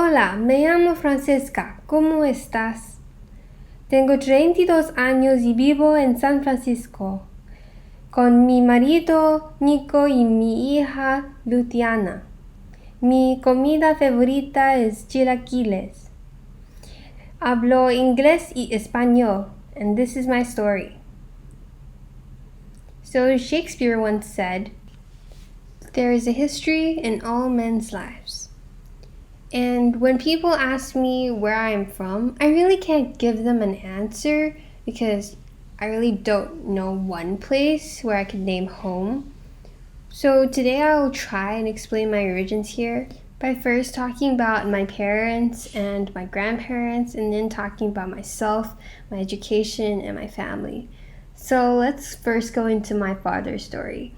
Hola, me llamo Francesca. ¿Cómo estás? Tengo 32 años y vivo en San Francisco con mi marido Nico y mi hija Luciana. Mi comida favorita es chilaquiles. Hablo inglés y español, and this is my story. So Shakespeare once said, "There is a history in all men's lives." And when people ask me where I'm from, I really can't give them an answer because I really don't know one place where I could name home. So today I'll try and explain my origins here by first talking about my parents and my grandparents, and then talking about myself, my education, and my family. So let's first go into my father's story.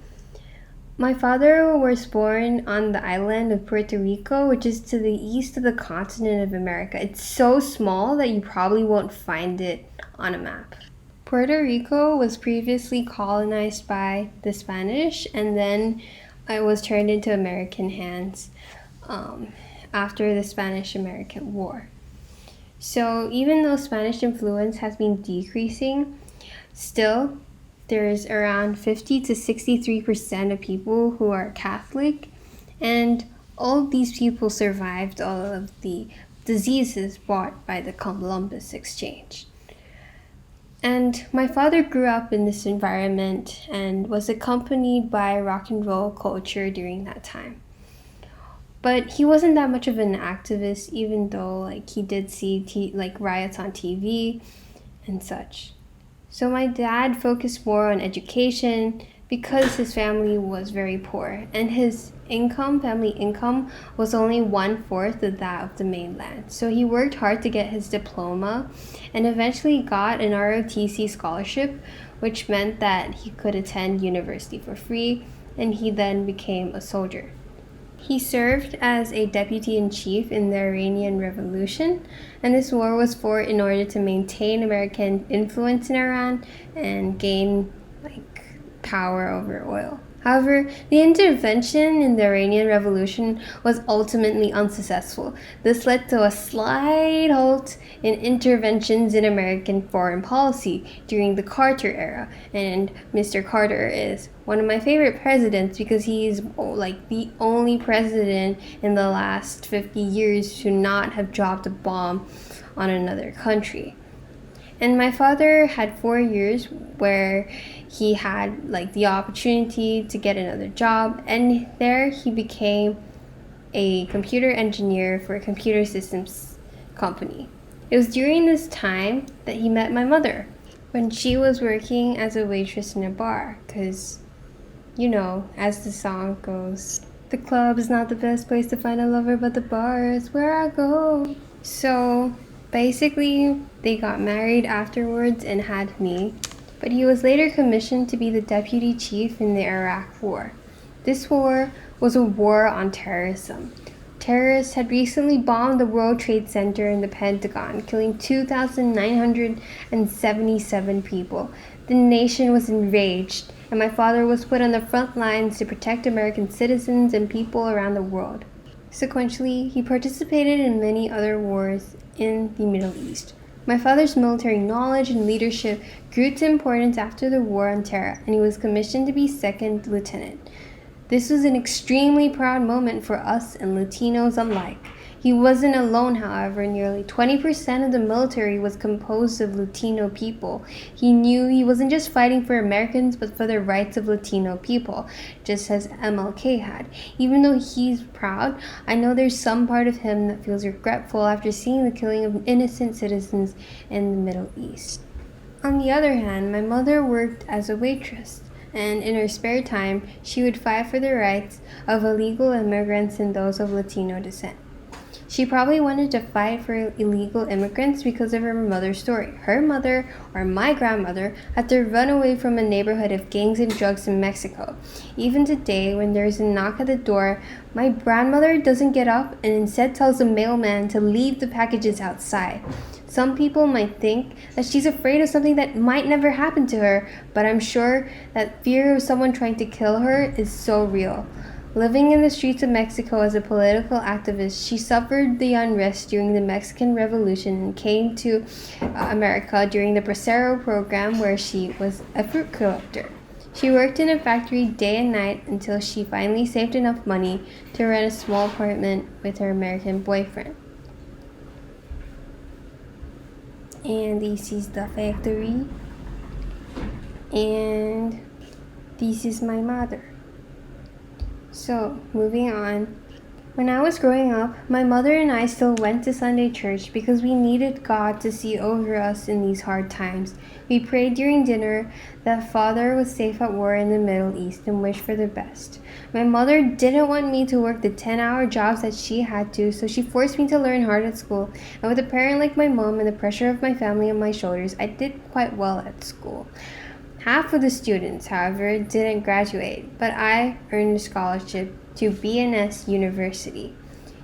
My father was born on the island of Puerto Rico, which is to the east of the continent of America. It's so small that you probably won't find it on a map. Puerto Rico was previously colonized by the Spanish, and then it was turned into American hands after the Spanish-American War. So even though Spanish influence has been decreasing, still there's around 50 to 63% of people who are Catholic, and all these people survived all of the diseases brought by the Columbus exchange. And my father grew up in this environment and was accompanied by rock and roll culture during that time. But he wasn't that much of an activist, even though he did see riots on TV and such. So my dad focused more on education because his family was very poor, and his family income, was only 1/4 of that of the mainland. So he worked hard to get his diploma and eventually got an ROTC scholarship, which meant that he could attend university for free, and he then became a soldier. He served as a deputy-in-chief in the Iranian Revolution, and this war was fought in order to maintain American influence in Iran and gain power over oil. However, the intervention in the Iranian Revolution was ultimately unsuccessful. This led to a slight halt in interventions in American foreign policy during the Carter era. And Mr. Carter is one of my favorite presidents because he's the only president in the last 50 years to not have dropped a bomb on another country. And my father had 4 years where he had the opportunity to get another job, and there he became a computer engineer for a computer systems company. It was during this time that he met my mother when she was working as a waitress in a bar, because, as the song goes, the club is not the best place to find a lover, but the bar is where I go. So basically, they got married afterwards and had me, but he was later commissioned to be the deputy chief in the Iraq War. This war was a war on terrorism. Terrorists had recently bombed the World Trade Center and the Pentagon, killing 2,977 people. The nation was enraged, and my father was put on the front lines to protect American citizens and people around the world. Sequentially, he participated in many other wars in the Middle East. My father's military knowledge and leadership grew to importance after the war on terror, and he was commissioned to be second lieutenant. This was an extremely proud moment for us and Latinos alike. He wasn't alone, however. Nearly 20% of the military was composed of Latino people. He knew he wasn't just fighting for Americans, but for the rights of Latino people, just as MLK had. Even though he's proud, I know there's some part of him that feels regretful after seeing the killing of innocent citizens in the Middle East. On the other hand, my mother worked as a waitress, and in her spare time, she would fight for the rights of illegal immigrants and those of Latino descent. She probably wanted to fight for illegal immigrants because of her mother's story. Her mother, or my grandmother, had to run away from a neighborhood of gangs and drugs in Mexico. Even today, when there's a knock at the door, my grandmother doesn't get up and instead tells the mailman to leave the packages outside. Some people might think that she's afraid of something that might never happen to her, but I'm sure that fear of someone trying to kill her is so real. Living in the streets of Mexico as a political activist, she suffered the unrest during the Mexican Revolution and came to America during the Bracero program, where she was a fruit collector. She worked in a factory day and night until she finally saved enough money to rent a small apartment with her American boyfriend. And this is the factory. And this is my mother. So, moving on. When I was growing up, my mother and I still went to Sunday church because we needed God to see over us in these hard times. We prayed during dinner that Father was safe at war in the Middle East and wished for the best. My mother didn't want me to work the 10-hour jobs that she had to, so she forced me to learn hard at school. And with a parent like my mom and the pressure of my family on my shoulders, I did quite well at school. Half of the students, however, didn't graduate, but I earned a scholarship to BNS University.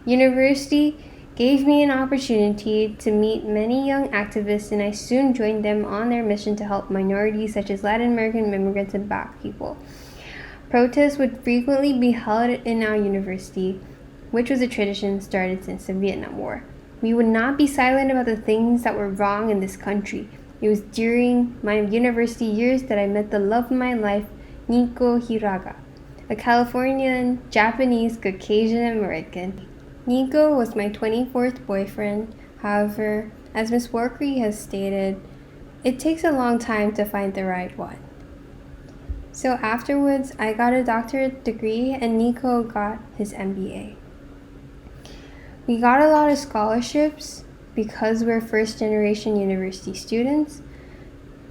University gave me an opportunity to meet many young activists, and I soon joined them on their mission to help minorities such as Latin American immigrants and Black people. Protests would frequently be held in our university, which was a tradition started since the Vietnam War. We would not be silent about the things that were wrong in this country. It was during my university years that I met the love of my life, Nico Hiraga, a Californian, Japanese, Caucasian American. Nico was my 24th boyfriend. However, as Ms. Warkery has stated, it takes a long time to find the right one. So afterwards, I got a doctorate degree and Nico got his MBA. We got a lot of scholarships because we're first-generation university students,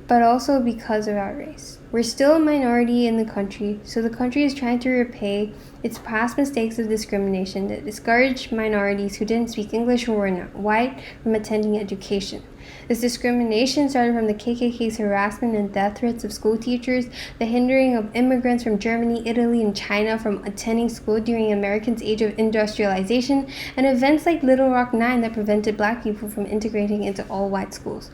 but also because of our race. We're still a minority in the country, so the country is trying to repay its past mistakes of discrimination that discouraged minorities who didn't speak English or were not white from attending education. This discrimination started from the KKK's harassment and death threats of school teachers, the hindering of immigrants from Germany, Italy, and China from attending school during America's age of industrialization, and events like Little Rock 9 that prevented Black people from integrating into all-white schools.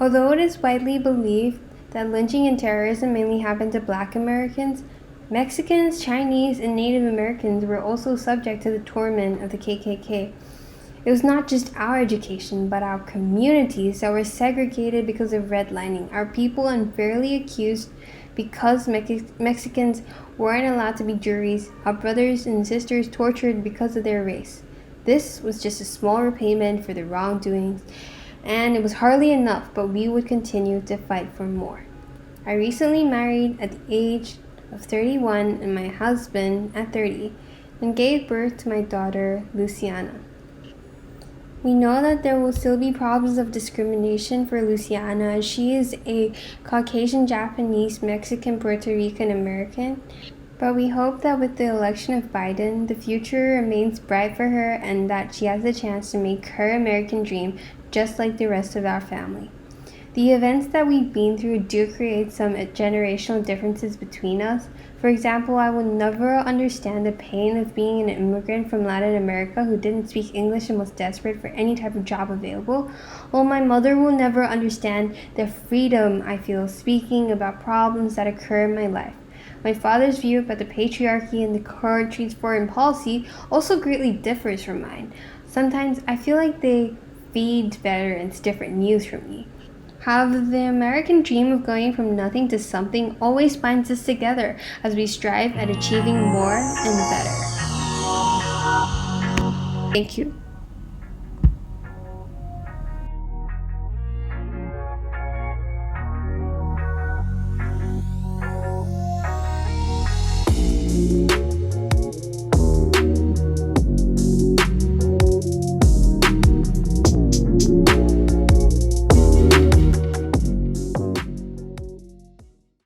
Although it is widely believed that lynching and terrorism mainly happened to Black Americans, Mexicans, Chinese, and Native Americans were also subject to the torment of the KKK. It was not just our education, but our communities that were segregated because of redlining, our people unfairly accused because Mexicans weren't allowed to be juries, our brothers and sisters tortured because of their race. This was just a small repayment for the wrongdoings, and it was hardly enough, but we would continue to fight for more. I recently married at the age of 31 and my husband at 30, and gave birth to my daughter, Luciana. We know that there will still be problems of discrimination for Luciana, as she is a Caucasian, Japanese, Mexican, Puerto Rican American, but we hope that with the election of Biden, the future remains bright for her and that she has the chance to make her American dream just like the rest of our family. The events that we've been through do create some generational differences between us. For example, I will never understand the pain of being an immigrant from Latin America who didn't speak English and was desperate for any type of job available, while my mother will never understand the freedom I feel speaking about problems that occur in my life. My father's view about the patriarchy and the country's foreign policy also greatly differs from mine. Sometimes I feel like they feed veterans different news from me. However, the American dream of going from nothing to something always binds us together as we strive at achieving more and better. Thank you.